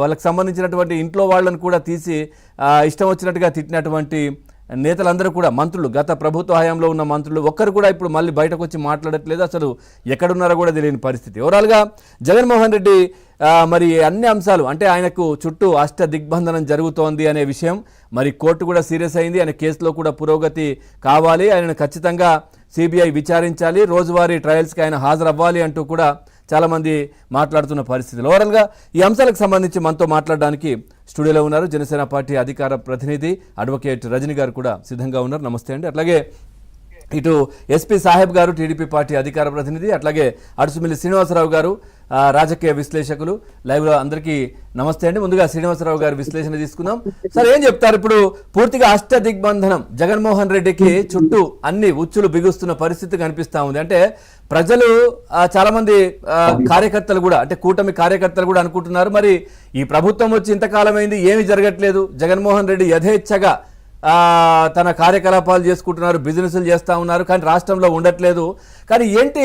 వాళ్ళకి సంబంధించినటువంటి ఇంట్లో వాళ్ళని కూడా తీసి ఇష్టం వచ్చినట్టుగా తిట్టినటువంటి నేతలందరూ కూడా మంత్రులు, గత ప్రభుత్వ హయాంలో ఉన్న మంత్రులు ఒక్కరు కూడా ఇప్పుడు మళ్ళీ బయటకు వచ్చి మాట్లాడట్లేదు. అసలు ఎక్కడున్నారో కూడా తెలియని పరిస్థితి. ఓవరాల్గా జగన్మోహన్ రెడ్డి మరి అన్ని అంశాలు అంటే ఆయనకు చుట్టూ అష్ట దిగ్బంధనం జరుగుతోంది అనే విషయం, మరి కోర్టు కూడా సీరియస్ అయింది. ఆయన కేసులో కూడా పురోగతి కావాలి, ఆయనను ఖచ్చితంగా సిబిఐ విచారించాలి, రోజువారీ ట్రయల్స్కి ఆయన హాజరవ్వాలి అంటూ కూడా చాలామంది మాట్లాడుతున్న పరిస్థితులు. ఓవరాల్గా ఈ అంశాలకు సంబంధించి మనతో మాట్లాడడానికి స్టూడియోలో ఉన్నారు జనసేన పార్టీ అధికార ప్రతినిధి అడ్వకేట్ రజనీ గారు కూడా సిద్ధంగా ఉన్నారు. నమస్తే అండి. అట్లాగే ఇటు ఎస్పీ సాహెబ్ గారు టీడీపీ పార్టీ అధికార ప్రతినిధి, అట్లాగే అడుసుమిల్లి శ్రీనివాసరావు గారు రాజకీయ విశ్లేషకులు. లైవ్లో అందరికీ నమస్తే అండి. ముందుగా శ్రీనివాసరావు గారి విశ్లేషణ తీసుకుందాం. సార్, ఏం చెప్తారు? ఇప్పుడు పూర్తిగా అష్ట దిగ్బంధనం జగన్మోహన్ రెడ్డికి చుట్టూ అన్ని ఉచ్చులు బిగుస్తున్న పరిస్థితి కనిపిస్తా ఉంది. అంటే ప్రజలు చాలా మంది కార్యకర్తలు కూడా, అంటే కూటమి కార్యకర్తలు కూడా అనుకుంటున్నారు, మరి ఈ ప్రభుత్వం వచ్చి ఇంతకాలం అయింది, ఏమీ జరగట్లేదు, జగన్మోహన్ రెడ్డి యథేచ్ఛగా తన కార్యకలాపాలు చేసుకుంటున్నారు, బిజినెస్లు చేస్తూ ఉన్నారు, కానీ రాష్ట్రంలో ఉండట్లేదు. కానీ ఏంటి